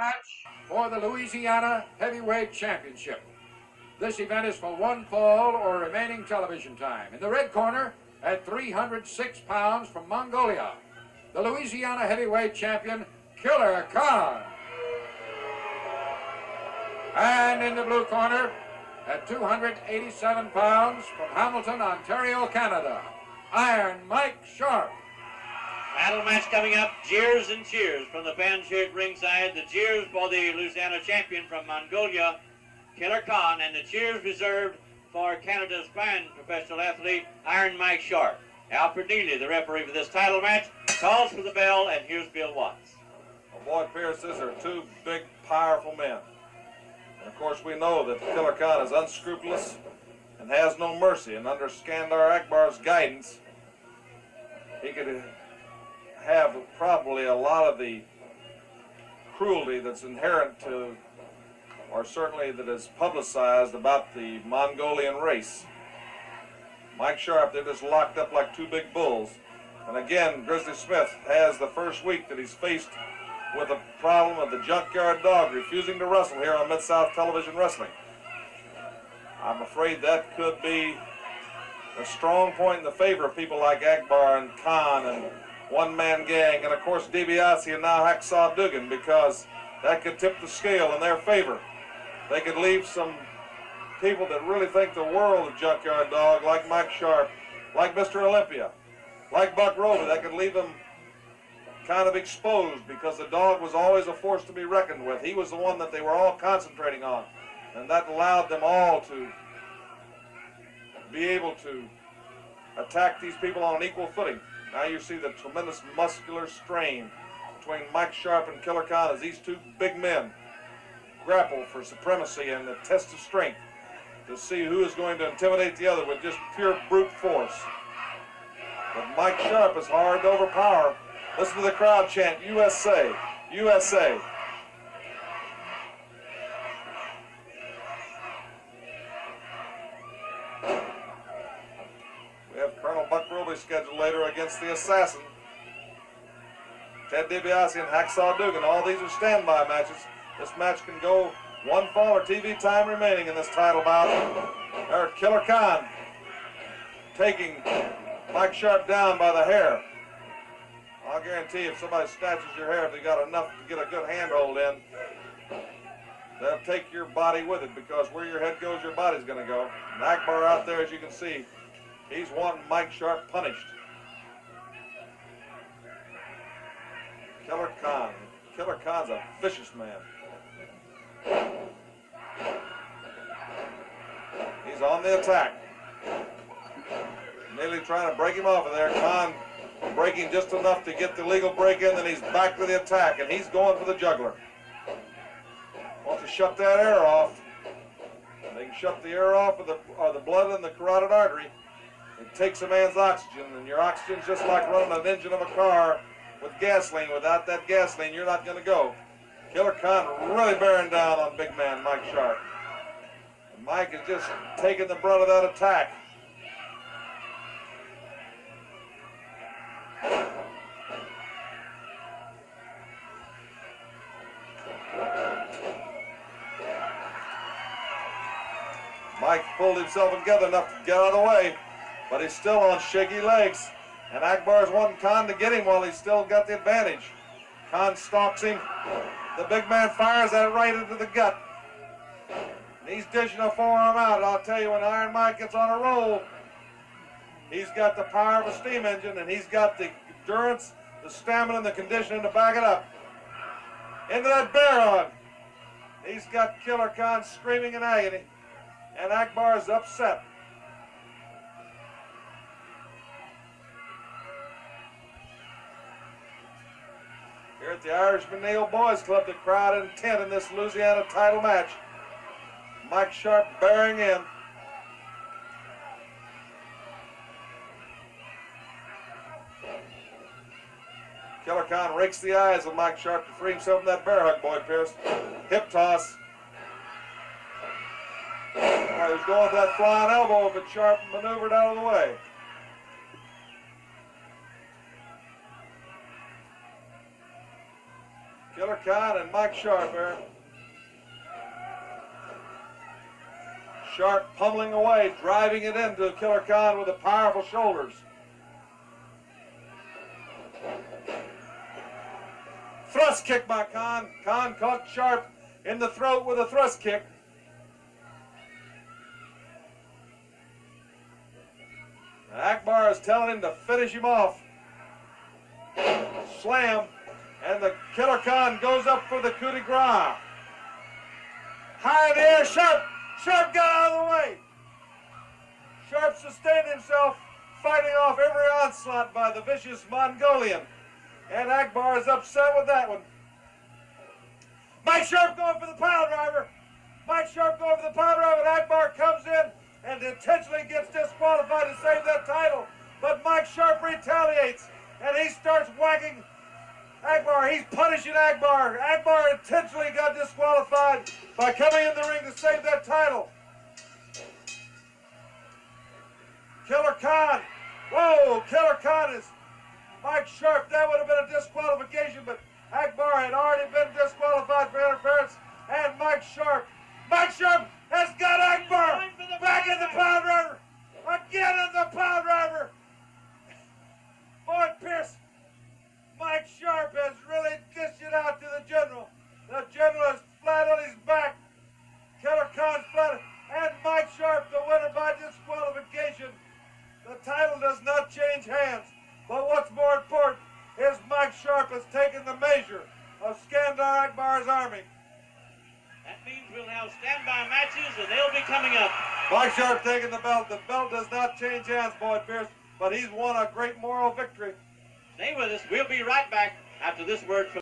match for the Louisiana Heavyweight Championship. This event is for one fall or remaining television time. In the red corner, at 306 pounds from Mongolia, the Louisiana Heavyweight Champion, Killer Khan. And in the blue corner, at 287 pounds from Hamilton, Ontario, Canada, Iron Mike Sharp. Battle match coming up, jeers and cheers from the fan shirt ringside. The cheers for the Louisiana champion from Mongolia, Killer Khan, and the cheers reserved for Canada's fine professional athlete, Iron Mike Sharp. Alfred Neely, the referee for this title match, calls for the bell, and here's Bill Watts. Well, Boyd Pierce, these are two big, powerful men. And of course, we know that Killer Khan is unscrupulous and has no mercy. And under Skandar Akbar's guidance, he could have probably a lot of the cruelty that's inherent to, or certainly that is publicized about the Mongolian race. Mike Sharp, they're just locked up like two big bulls. And again, Grizzly Smith has the first week that he's faced with the problem of the junkyard dog refusing to wrestle here on Mid-South Television Wrestling. I'm afraid that could be a strong point in the favor of people like Akbar and Khan and One Man Gang, and of course DiBiase and now Hacksaw Duggan, because that could tip the scale in their favor. They could leave some people that really think the world of Junkyard Dog, like Mike Sharp, like Mr. Olympia, like Buck Roby, that could leave them kind of exposed, because the dog was always a force to be reckoned with. He was the one that they were all concentrating on, and that allowed them all to be able to attack these people on an equal footing. Now you see the tremendous muscular strain between Mike Sharp and Killer Khan as these two big men grapple for supremacy and the test of strength to see who is going to intimidate the other with just pure brute force. But Mike Sharp is hard to overpower. Listen to the crowd chant, USA, USA. We have Colonel Buck Roby scheduled later against the Assassin, Ted DiBiase and Hacksaw Duggan. All these are standby matches. This match can go one fall or TV time remaining in this title bout. There's Killer Khan taking Mike Sharp down by the hair. I'll guarantee if somebody snatches your hair, if they got enough to get a good handhold in, they'll take your body with it, because where your head goes, your body's going to go. And Akbar out there, as you can see, he's wanting Mike Sharp punished. Killer Khan. Killer Khan's a vicious man. He's on the attack. Nearly trying to break him off of there. Khan breaking just enough to get the legal break in, then he's back to the attack, and he's going for the juggler. Wants to shut that air off. They can shut the air off or the blood in the carotid artery. It takes a man's oxygen, and your oxygen's just like running an engine of a car with gasoline. Without that gasoline, you're not going to go. Killer Khan really bearing down on big man Mike Sharp. And Mike is just taking the brunt of that attack. Mike pulled himself together enough to get out of the way, but he's still on shaky legs. And Akbar's wanting Khan to get him while he's still got the advantage. Khan stalks him. The big man fires that right into the gut. And he's dishing a forearm out. And I'll tell you, when Iron Mike gets on a roll, he's got the power of a steam engine, and he's got the endurance, the stamina, and the conditioning to back it up. Into that bear hug. He's got Killer Khan screaming in agony. And Akbar's upset. Here at the Irishman Neal Boys Club, the crowd intent in this Louisiana title match. Mike Sharp bearing in. Killer Khan rakes the eyes of Mike Sharp to free himself from that bear hug, Boyd Pierce. Hip toss. He was going for that flying elbow, but Sharp maneuvered out of the way. Killer Killer Khan and Mike Sharp there. Sharp pummeling away, driving it into Killer Khan with the powerful shoulders. Thrust kick by Khan. Khan caught Sharp in the throat with a thrust kick. Akbar is telling him to finish him off. Slam, and the Killer Khan goes up for the coup de grace. High in the air, Sharp got out of the way. Sharp sustained himself, fighting off every onslaught by the vicious Mongolian. And Akbar is upset with that one. Mike Sharp going for the pile driver. Mike Sharp going for the pile driver, and Akbar comes in and intentionally gets disqualified to save that title. But Mike Sharp retaliates, and he starts whacking Akbar. He's punishing Akbar. Akbar intentionally got disqualified by coming in the ring to save that title. Killer Khan. Whoa, Killer Khan is Mike Sharp. That would have been a disqualification, but Akbar had already been disqualified for interference. And Mike Sharp has got Akbar back in the pile driver. Again in the pile driver. Boyd Pierce. Mike Sharp has really dished it out to the General. The General is flat on his back. Killer Khan's flat. And Mike Sharp, the winner by disqualification. The title does not change hands. But what's more important is Mike Sharp has taken the measure of Skandar Akbar's army. That means we'll have standby matches, and they'll be coming up. Mike Sharp taking the belt. The belt does not change hands, Boyd Pierce, but he's won a great moral victory. Stay with us. We'll be right back after this word from